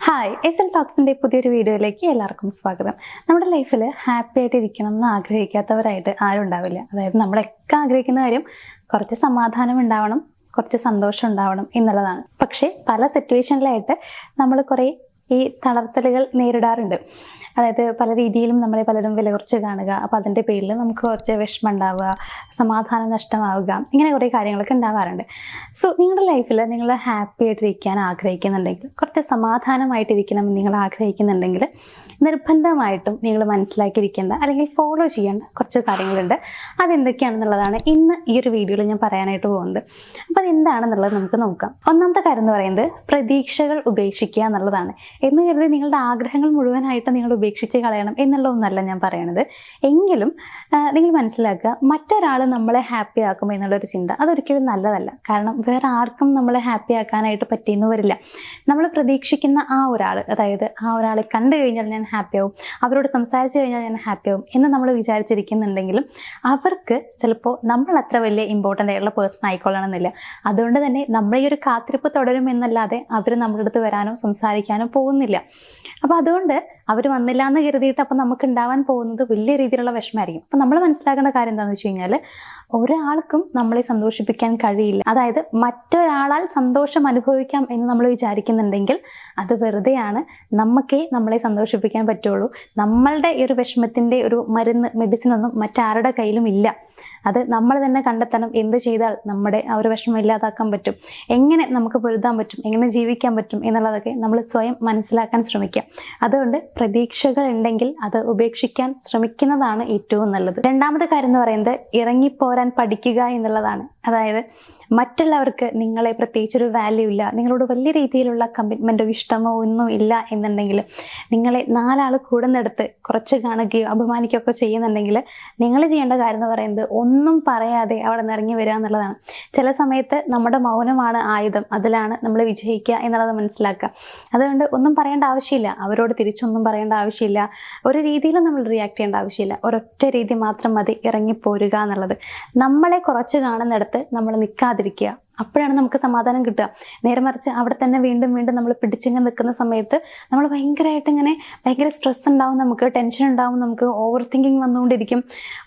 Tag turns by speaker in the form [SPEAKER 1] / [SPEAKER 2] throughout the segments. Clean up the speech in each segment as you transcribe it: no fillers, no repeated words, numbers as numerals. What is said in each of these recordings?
[SPEAKER 1] Hi S ടോക്സിൻ്റെ പുതിയൊരു വീഡിയോയിലേക്ക് എല്ലാവർക്കും സ്വാഗതം. നമ്മുടെ ലൈഫിൽ ഹാപ്പി ആയിട്ട് ഇരിക്കണം എന്ന് ആഗ്രഹിക്കാത്തവരായിട്ട് ആരും ഉണ്ടാവില്ല. അതായത് നമ്മളൊക്കെ ആഗ്രഹിക്കുന്ന കാര്യം കുറച്ച് സമാധാനം ഉണ്ടാവണം, കുറച്ച് സന്തോഷം ഉണ്ടാവണം എന്നുള്ളതാണ്. പക്ഷേ പല സിറ്റുവേഷനിലായിട്ട് നമ്മൾ കുറേ ഈ തളർത്തലുകൾ നേരിടാറുണ്ട്. അതായത് പല രീതിയിലും നമ്മളെ പലരും വില കുറച്ച് കാണുക, അപ്പോൾ അതിൻ്റെ പേരിൽ നമുക്ക് കുറച്ച് വിഷമം ഉണ്ടാവുക, സമാധാനം നഷ്ടമാവുക, ഇങ്ങനെ കുറേ കാര്യങ്ങളൊക്കെ ഉണ്ടാവാറുണ്ട്. സോ നിങ്ങളുടെ ലൈഫിൽ നിങ്ങൾ ഹാപ്പി ആയിട്ടിരിക്കാൻ ആഗ്രഹിക്കുന്നുണ്ടെങ്കിൽ, കുറച്ച് സമാധാനമായിട്ടിരിക്കണം നിങ്ങൾ ആഗ്രഹിക്കുന്നുണ്ടെങ്കിൽ, നിർബന്ധമായിട്ടും നിങ്ങൾ മനസ്സിലാക്കിയിരിക്കേണ്ട അല്ലെങ്കിൽ ഫോളോ ചെയ്യേണ്ട കുറച്ച് കാര്യങ്ങളുണ്ട്. അതെന്തൊക്കെയാണെന്നുള്ളതാണ് ഇന്ന് ഈ ഒരു വീഡിയോയിൽ ഞാൻ പറയാനായിട്ട് പോകുന്നത്. അപ്പോൾ അതെന്താണെന്നുള്ളത് നമുക്ക് നോക്കാം. ഒന്നാമത്തെ കാര്യം എന്ന് പറയുന്നത് പ്രതീക്ഷകൾ ഉപേക്ഷിക്കുക എന്നുള്ളതാണ്. എന്ന് കരുതി നിങ്ങളുടെ ആഗ്രഹങ്ങൾ മുഴുവനായിട്ട് നിങ്ങൾ ഉപേക്ഷിച്ച് കളയണം എന്നുള്ളതൊന്നല്ല ഞാൻ പറയണത്. എങ്കിലും നിങ്ങൾ മനസ്സിലാക്കുക, മറ്റൊരാൾ നമ്മളെ ഹാപ്പി ആക്കും എന്നുള്ളൊരു ചിന്ത അതൊരിക്കലും നല്ലതല്ല. കാരണം വേറെ ആർക്കും നമ്മളെ ഹാപ്പി ആക്കാനായിട്ട് പറ്റിയെന്ന് വരില്ല. നമ്മൾ പ്രതീക്ഷിക്കുന്ന ആ ഒരാൾ, അതായത് ആ ഒരാളെ കണ്ടു കഴിഞ്ഞാൽ ഞാൻ ഹാപ്പി ആവും, അവരോട് സംസാരിച്ചു കഴിഞ്ഞാൽ ഞാൻ ഹാപ്പി ആവും എന്ന് നമ്മൾ വിചാരിച്ചിരിക്കുന്നുണ്ടെങ്കിലും അവർക്ക് ചിലപ്പോൾ നമ്മൾ അത്ര വലിയ ഇമ്പോർട്ടൻ്റ് ആയിട്ടുള്ള പേഴ്സൺ ആയിക്കൊള്ളണമെന്നില്ല. അതുകൊണ്ട് തന്നെ നമ്മൾ ഈ ഒരു കാത്തിരിപ്പ് തുടരും എന്നല്ലാതെ അവർ നമ്മുടെ അടുത്ത് വരാനോ സംസാരിക്കാനോ പോകുന്നില്ല. അപ്പോൾ അതുകൊണ്ട് അവർ വന്നില്ല എന്ന് കരുതിയിട്ട് അപ്പം നമുക്ക് ഉണ്ടാവാൻ പോകുന്നത് വലിയ രീതിയിലുള്ള വിഷമമായിരിക്കും. അപ്പം നമ്മൾ മനസ്സിലാക്കേണ്ട കാര്യം എന്താണെന്ന് വെച്ച് കഴിഞ്ഞാൽ, ഒരാൾക്കും നമ്മളെ സന്തോഷിപ്പിക്കാൻ കഴിയില്ല. അതായത് മറ്റൊരാളാൽ സന്തോഷം അനുഭവിക്കാം എന്ന് നമ്മൾ വിചാരിക്കുന്നുണ്ടെങ്കിൽ അത് വെറുതെയാണ്. നമുക്കേ നമ്മളെ സന്തോഷിപ്പിക്കാൻ പറ്റുള്ളൂ. നമ്മളുടെ ഈ ഒരു വിഷമത്തിൻ്റെ ഒരു മരുന്ന്, മെഡിസിൻ ഒന്നും മറ്റാരുടെ കയ്യിലും ഇല്ല. അത് നമ്മൾ തന്നെ കണ്ടെത്തണം. എന്ത് ചെയ്താൽ നമ്മുടെ ആ ഒരു വിഷമം ഇല്ലാതാക്കാൻ പറ്റും, എങ്ങനെ നമുക്ക് പൊരുതാൻ പറ്റും, എങ്ങനെ ജീവിക്കാൻ പറ്റും എന്നുള്ളതൊക്കെ നമ്മൾ സ്വയം മനസ്സിലാക്കാൻ ശ്രമിക്കുക. അതുകൊണ്ട് പ്രതീക്ഷകൾ ഉണ്ടെങ്കിൽ അത് ഉപേക്ഷിക്കാൻ ശ്രമിക്കുന്നതാണ് ഏറ്റവും നല്ലത്. രണ്ടാമത്തെ കാര്യം എന്ന് പറയുന്നത് ഇറങ്ങിപ്പോരാൻ പഠിക്കുക എന്നുള്ളതാണ്. അതായത് മറ്റുള്ളവർക്ക് നിങ്ങളെ പ്രത്യേകിച്ചൊരു വാല്യൂ ഇല്ല, നിങ്ങളോട് വലിയ രീതിയിലുള്ള കമ്മിറ്റ്മെൻറ്റോ ഇഷ്ടമോ ഒന്നും ഇല്ല എന്നുണ്ടെങ്കിൽ, നിങ്ങളെ നാലാൾ കൂടുന്നിടത്ത് കുറച്ച് കാണുകയോ അപമാനിക്കുകയോ ഒക്കെ ചെയ്യുന്നുണ്ടെങ്കിൽ നിങ്ങൾ ചെയ്യേണ്ട കാര്യം എന്ന് പറയുന്നത് ഒന്നും പറയാതെ അവിടെ നിന്ന് ഇറങ്ങി വരിക എന്നുള്ളതാണ്. ചില സമയത്ത് നമ്മുടെ മൗനമാണ് ആയുധം, അതിലാണ് നമ്മൾ വിജയിക്കുക എന്നുള്ളത് മനസ്സിലാക്കുക. അതുകൊണ്ട് ഒന്നും പറയേണ്ട ആവശ്യമില്ല, അവരോട് തിരിച്ചൊന്നും പറയേണ്ട ആവശ്യമില്ല, ഒരു രീതിയിലും നമ്മൾ റിയാക്ട് ചെയ്യേണ്ട ആവശ്യമില്ല. ഒരൊറ്റ രീതി മാത്രം മതി, ഇറങ്ങിപ്പോരുക എന്നുള്ളത്. നമ്മളെ കുറച്ച് കാണുന്നിടത്ത് നമ്മൾ നിൽക്കാതിരിക്കുക, അപ്പോഴാണ് നമുക്ക് സമാധാനം കിട്ടുക. നേരെ മറിച്ച് അവിടെ തന്നെ വീണ്ടും വീണ്ടും നമ്മൾ പിടിച്ചിങ്ങനെ നിൽക്കുന്ന സമയത്ത് നമ്മൾ ഭയങ്കര സ്ട്രെസ് ഉണ്ടാവും, നമുക്ക് ടെൻഷൻ ഉണ്ടാവും, നമുക്ക് ഓവർ തിങ്കിങ് വന്നുകൊണ്ടിരിക്കും.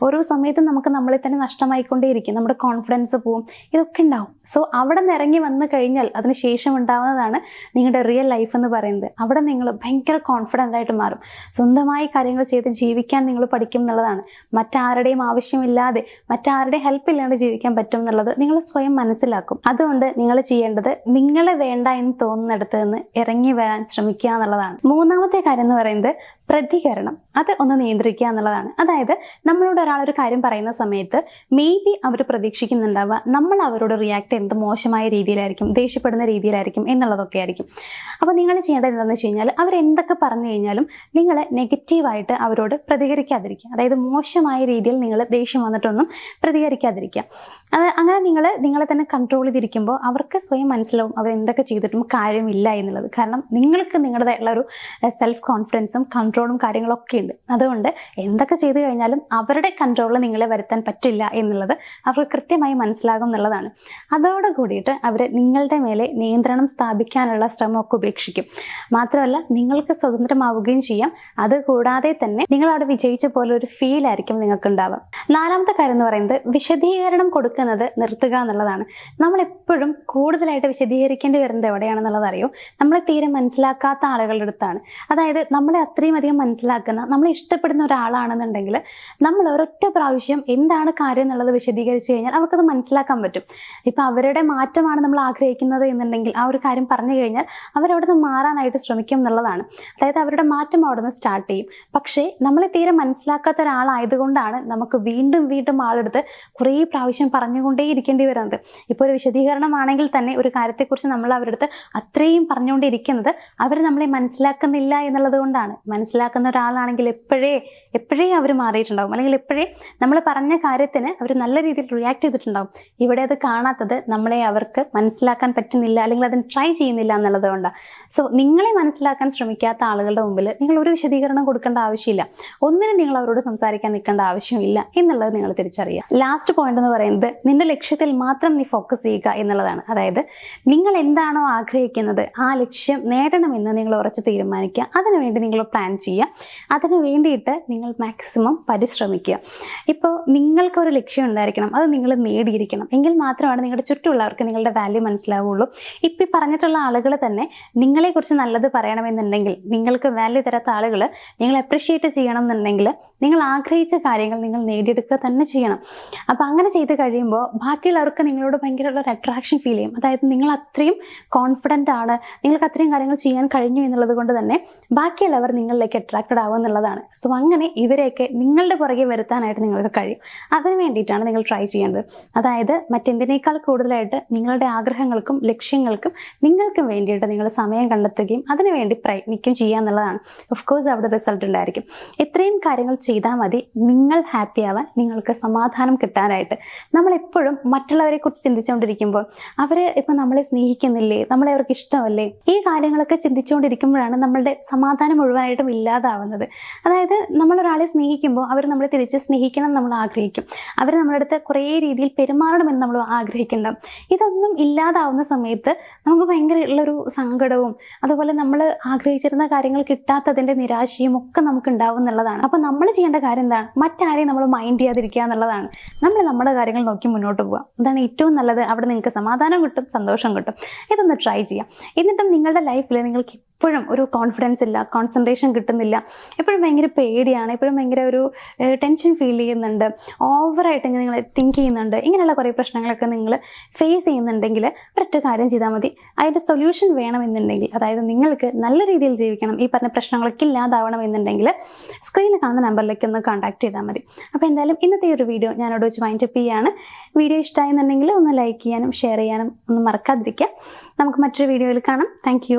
[SPEAKER 1] ഓരോ സമയത്തും നമുക്ക് നമ്മളെ തന്നെ നഷ്ടമായിക്കൊണ്ടേയിരിക്കും, നമ്മുടെ കോൺഫിഡൻസ് പോവും, ഇതൊക്കെ ഉണ്ടാവും. സോ അവിടെ നിന്ന് ഇറങ്ങി വന്നു കഴിഞ്ഞാൽ അതിന് ശേഷം ഉണ്ടാവുന്നതാണ് നിങ്ങളുടെ റിയൽ ലൈഫ് എന്ന് പറയുന്നത്. അവിടെ നിങ്ങൾ ഭയങ്കര കോൺഫിഡൻ്റ് ആയിട്ട് മാറും. സ്വന്തമായി കാര്യങ്ങൾ ചെയ്ത് ജീവിക്കാൻ നിങ്ങൾ പഠിക്കും എന്നുള്ളതാണ്. മറ്റാരുടെയും ആവശ്യമില്ലാതെ, മറ്റാരുടെയും ഹെൽപ്പ് ഇല്ലാണ്ട് ജീവിക്കാൻ പറ്റും എന്നുള്ളത് നിങ്ങൾ സ്വയം മനസ്സിലാക്കും. അതുകൊണ്ട് നിങ്ങൾ ചെയ്യേണ്ടത് നിങ്ങളെ വേണ്ട എന്ന് തോന്നുന്നിടത്ത് നിന്ന് ഇറങ്ങി വരാൻ ശ്രമിക്കുക എന്നുള്ളതാണ്. മൂന്നാമത്തെ കാര്യം എന്ന് പറയുന്നത് പ്രതികരണം, അത് ഒന്ന് നിയന്ത്രിക്കുക എന്നുള്ളതാണ്. അതായത് നമ്മളോട് ഒരാളൊരു കാര്യം പറയുന്ന സമയത്ത് മേ ബി അവർ പ്രതീക്ഷിക്കുന്നുണ്ടാവുക നമ്മൾ അവരോട് റിയാക്ട് ചെയ്യുന്നത് മോശമായ രീതിയിലായിരിക്കും, ദേഷ്യപ്പെടുന്ന രീതിയിലായിരിക്കും എന്നുള്ളതൊക്കെ ആയിരിക്കും. അപ്പോൾ നിങ്ങൾ ചെയ്യേണ്ടത് എന്താണെന്ന് വെച്ച് കഴിഞ്ഞാൽ, അവരെന്തൊക്കെ പറഞ്ഞു കഴിഞ്ഞാലും നിങ്ങൾ നെഗറ്റീവായിട്ട് അവരോട് പ്രതികരിക്കാതിരിക്കുക. അതായത് മോശമായ രീതിയിൽ നിങ്ങൾ ദേഷ്യം വന്നിട്ടൊന്നും പ്രതികരിക്കാതിരിക്കുക. അങ്ങനെ നിങ്ങളെ തന്നെ കൺട്രോൾ ചെയ്തിരിക്കുമ്പോൾ അവർക്ക് സ്വയം മനസ്സിലാവും അവരെന്തൊക്കെ ചെയ്തിട്ടും കാര്യമില്ല എന്നുള്ളത്. കാരണം നിങ്ങൾക്ക് നിങ്ങളുടേതായിട്ടുള്ള ഒരു സെൽഫ് കോൺഫിഡൻസും കൺട്രോളും കാര്യങ്ങളൊക്കെ ഉണ്ട്. അതുകൊണ്ട് എന്തൊക്കെ ചെയ്തു കഴിഞ്ഞാലും അവരുടെ കൺട്രോളിൽ നിങ്ങളെ വരുത്താൻ പറ്റില്ല എന്നുള്ളത് അവർക്ക് കൃത്യമായി മനസ്സിലാകും എന്നുള്ളതാണ്. അതോടെ കൂടിയിട്ട് അവർ നിങ്ങളുടെ മേലെ നിയന്ത്രണം സ്ഥാപിക്കാനുള്ള ശ്രമമൊക്കെ ഉപേക്ഷിക്കും. മാത്രമല്ല നിങ്ങൾക്ക് സ്വതന്ത്രമാവുകയും ചെയ്യാം. അതുകൂടാതെ തന്നെ നിങ്ങൾ അവിടെ വിജയിച്ച പോലെ ഒരു ഫീൽ ആയിരിക്കും നിങ്ങൾക്ക് ഉണ്ടാവുക. നാലാമത്തെ കാര്യം എന്ന് പറയുന്നത് വിശദീകരണം കൊടുക്കുന്നത് നിർത്തുക എന്നുള്ളതാണ്. നമ്മളെപ്പോഴും കൂടുതലായിട്ട് വിശദീകരിക്കേണ്ടി വരുന്നത് എവിടെയാണെന്നുള്ളത് അറിയോ? നമ്മളെ തീരെ മനസ്സിലാക്കാത്ത ആളുകളുടെ അടുത്താണ്. അതായത് നമ്മളെ അത്രയും അധികം മനസ്സിലാക്കുന്ന, നമ്മളെ ഇഷ്ടപ്പെടുന്ന ഒരാളാണെന്നുണ്ടെങ്കിൽ നമ്മൾ ഒരൊറ്റ പ്രാവശ്യം എന്താണ് കാര്യം എന്നുള്ളത് വിശദീകരിച്ച് കഴിഞ്ഞാൽ അവർക്കത് മനസ്സിലാക്കാൻ പറ്റും. ഇപ്പം അവരുടെ മാറ്റമാണ് നമ്മൾ ആഗ്രഹിക്കുന്നത് എന്നുണ്ടെങ്കിൽ ആ ഒരു കാര്യം പറഞ്ഞു കഴിഞ്ഞാൽ അവരവിടെ നിന്ന് മാറാനായിട്ട് ശ്രമിക്കും എന്നുള്ളതാണ്. അതായത് അവരുടെ മാറ്റം അവിടെ നിന്ന് സ്റ്റാർട്ട് ചെയ്യും. പക്ഷേ നമ്മളെ തീരെ മനസ്സിലാക്കാത്ത ഒരാളായതുകൊണ്ടാണ് നമുക്ക് വീണ്ടും വീണ്ടും ആളെടുത്ത് കുറേ പ്രാവശ്യം പറഞ്ഞുകൊണ്ടേ ഇരിക്കേണ്ടി വരുന്നത്. ഇപ്പോൾ ഒരു വിശദീകരണമാണെങ്കിൽ തന്നെ ഒരു കാര്യത്തെക്കുറിച്ച് നമ്മൾ അവരുടെ അടുത്ത് അത്രയും പറഞ്ഞുകൊണ്ടിരിക്കുന്നത് അവർ നമ്മളെ മനസ്സിലാക്കുന്നില്ല എന്നുള്ളത് കൊണ്ടാണ്. മനസ്സിലാക്കുന്ന ഒരാളാണെങ്കിൽ എപ്പോഴേ അവർ മാറിയിട്ടുണ്ടാവും, അല്ലെങ്കിൽ എപ്പോഴേ നമ്മൾ പറഞ്ഞ കാര്യത്തിന് അവർ നല്ല രീതിയിൽ റിയാക്ട് ചെയ്തിട്ടുണ്ടാവും. ഇവിടെ അത് കാണാത്തത് നമ്മളെ അവർക്ക് മനസ്സിലാക്കാൻ പറ്റുന്നില്ല, അല്ലെങ്കിൽ അതിന് ട്രൈ ചെയ്യുന്നില്ല എന്നുള്ളത് കൊണ്ടാണ്. സോ നിങ്ങളെ മനസ്സിലാക്കാൻ ശ്രമിക്കാത്ത ആളുകളുടെ മുമ്പിൽ നിങ്ങൾ ഒരു വിശദീകരണം കൊടുക്കേണ്ട ആവശ്യമില്ല, ഒന്നിനും നിങ്ങൾ അവരോട് സംസാരിക്കാൻ നിൽക്കേണ്ട ആവശ്യമില്ല എന്നുള്ളത് നിങ്ങൾ തിരിച്ചറിയുക. ലാസ്റ്റ് പോയിന്റ് എന്ന് പറയുന്നത് നിന്റെ ലക്ഷ്യത്തിൽ മാത്രം നീ ഫോക്കസ് ചെയ്യുക എന്നുള്ളതാണ്. അതായത് നിങ്ങൾ എന്താണോ ആഗ്രഹിക്കുന്നത് ആ ലക്ഷ്യം നേടണമെന്ന് നിങ്ങൾ ഉറച്ചു തീരുമാനിക്കുക, അതിനുവേണ്ടി നിങ്ങൾ പ്ലാൻ ചെയ്യുക, അതിനു വേണ്ടിയിട്ട് നിങ്ങൾ മാക്സിമം പരിശ്രമിക്കുക. ഇപ്പോൾ നിങ്ങൾക്കൊരു ലക്ഷ്യം ഉണ്ടായിരിക്കണം, അത് നിങ്ങൾ നേടിയിരിക്കണം, എങ്കിൽ മാത്രമാണ് നിങ്ങളുടെ ചുറ്റുമുള്ളവർക്ക് നിങ്ങളുടെ വാല്യൂ മനസ്സിലാവുള്ളൂ. ഇപ്പം പറഞ്ഞിട്ടുള്ള ആളുകൾ തന്നെ നിങ്ങളെക്കുറിച്ച് നല്ലത് പറയണമെന്നുണ്ടെങ്കിൽ, നിങ്ങൾക്ക് വാല്യൂ തരാത്ത ആളുകൾ നിങ്ങൾ അപ്രിഷ്യേറ്റ് ചെയ്യണം എന്നുണ്ടെങ്കിൽ നിങ്ങൾ ആഗ്രഹിച്ച കാര്യങ്ങൾ നിങ്ങൾ നേടിയെടുക്കുക തന്നെ ചെയ്യണം. അപ്പം അങ്ങനെ ചെയ്ത് കഴിയുമ്പോൾ ബാക്കിയുള്ളവർക്ക് നിങ്ങളോട് ഭയങ്കര ഒരു അട്രാക്ഷൻ ഫീൽ ചെയ്യും. അതായത് നിങ്ങൾ അത്രയും കോൺഫിഡൻ്റ് ആണ്, നിങ്ങൾക്ക് അത്രയും കാര്യങ്ങൾ ചെയ്യാൻ കഴിഞ്ഞു എന്നുള്ളത് കൊണ്ട് തന്നെ ബാക്കിയുള്ളവർ നിങ്ങളിലേക്ക് അട്രാക്റ്റഡ് ആവും എന്നുള്ളതാണ്. സോ അങ്ങനെ ഇവരെയൊക്കെ നിങ്ങളുടെ പുറകെ വരുത്താനായിട്ട് നിങ്ങൾക്ക് കഴിയും. അതിന് വേണ്ടിയിട്ടാണ് നിങ്ങൾ ട്രൈ ചെയ്യേണ്ടത്. അതായത് മറ്റെന്തിനേക്കാൾ കൂടുതലായിട്ട് നിങ്ങളുടെ ആഗ്രഹങ്ങൾക്കും ലക്ഷ്യങ്ങൾക്കും നിങ്ങൾക്കും വേണ്ടിയിട്ട് നിങ്ങൾ സമയം കണ്ടെത്തുകയും അതിനുവേണ്ടി പ്രയത്നിക്കുകയും ചെയ്യുക എന്നുള്ളതാണ്. ഓഫ് കോഴ്സ് അവിടെ റിസൾട്ട് ഉണ്ടായിരിക്കും. ഇത്രയും കാര്യങ്ങൾ ചെയ്താൽ മതി നിങ്ങൾ ഹാപ്പി ആവാൻ, നിങ്ങൾക്ക് സമാധാനം കിട്ടാനായിട്ട്. നമ്മളെപ്പോഴും മറ്റുള്ളവരെ കുറിച്ച് ചിന്തിച്ചുകൊണ്ടിരിക്കുമ്പോൾ അവർ ഇപ്പം നമ്മളെ സ്നേഹിക്കുന്നില്ലേ, നമ്മളെ അവർക്ക് ഇഷ്ടമല്ലേ, ഈ കാര്യങ്ങളൊക്കെ ചിന്തിച്ചുകൊണ്ടിരിക്കുമ്പോഴാണ് നമ്മളുടെ സമാധാനം മുഴുവനായിട്ടും ഇല്ലാതാവുന്നത്. അതായത് നമ്മളൊരാളെ സ്നേഹിക്കുമ്പോൾ അവർ നമ്മളെ തിരിച്ച് സ്നേഹിക്കണം നമ്മൾ ആഗ്രഹിക്കും, അവർ നമ്മുടെ അടുത്ത് കുറേ രീതിയിൽ പെരുമാറണമെന്ന് നമ്മൾ ആഗ്രഹിക്കുന്നുണ്ടാവും. ഇതൊന്നും ഇല്ലാതാവുന്ന സമയത്ത് നമുക്ക് ഭയങ്കര ഉള്ളൊരു സങ്കടവും അതുപോലെ നമ്മൾ ആഗ്രഹിച്ചിരുന്ന കാര്യങ്ങൾ കിട്ടാത്തതിൻ്റെ നിരാശയും ഒക്കെ നമുക്ക് ഉണ്ടാവും എന്നുള്ളതാണ്. അപ്പം നമ്മൾ ചെയ്യേണ്ട കാര്യം എന്താണ്? മറ്റാരെയും നമ്മൾ മൈൻഡ് ചെയ്യാതിരിക്കുക എന്നുള്ളതാണ്. നമ്മൾ നമ്മുടെ കാര്യങ്ങൾ നോക്കി മുന്നോട്ട് പോവുക, അതാണ് ഏറ്റവും നല്ലത്. അവിടെ നിങ്ങൾക്ക് സമാധാനം കിട്ടും, സന്തോഷം കിട്ടും. ഇതൊന്ന് ട്രൈ ചെയ്യാം. എന്നിട്ടും നിങ്ങളുടെ ലൈഫിൽ നിങ്ങൾക്ക് എപ്പോഴും ഒരു കോൺഫിഡൻസ് ഇല്ല, കോൺസെൻട്രേഷൻ കിട്ടുന്നില്ല, എപ്പോഴും ഭയങ്കര പേടിയാണ്, എപ്പോഴും ഭയങ്കര ഒരു ടെൻഷൻ ഫീൽ ചെയ്യുന്നുണ്ട്, ഓവറായിട്ട് നിങ്ങൾ തിങ്ക് ചെയ്യുന്നുണ്ട്, ഇങ്ങനെയുള്ള കുറേ പ്രശ്നങ്ങളൊക്കെ നിങ്ങൾ ഫേസ് ചെയ്യുന്നുണ്ടെങ്കിൽ ഒരൊറ്റ കാര്യം ചെയ്താൽ മതി. അതിൻ്റെ സൊല്യൂഷൻ വേണമെന്നുണ്ടെങ്കിൽ, അതായത് നിങ്ങൾക്ക് നല്ല രീതിയിൽ ജീവിക്കണം, ഈ പറഞ്ഞ പ്രശ്നങ്ങളൊക്കെ ഇല്ലാതാവണം എന്നുണ്ടെങ്കിൽ സ്ക്രീനിൽ കാണുന്ന നമ്പറിലേക്ക് ഒന്ന് കോൺടാക്ട് ചെയ്താൽ മതി. അപ്പോൾ എന്തായാലും ഇന്നത്തെ ഒരു വീഡിയോ ഞാനോട് വെച്ച് വൈൻഡപ്പ് ചെയ്യുകയാണ്. വീഡിയോ ഇഷ്ടമായെന്നുണ്ടെങ്കിൽ ഒന്ന് ലൈക്ക് ചെയ്യാനും ഷെയർ ചെയ്യാനും ഒന്നും മറക്കാതിരിക്കുക. നമുക്ക് മറ്റൊരു വീഡിയോയിൽ കാണാം. Thank you.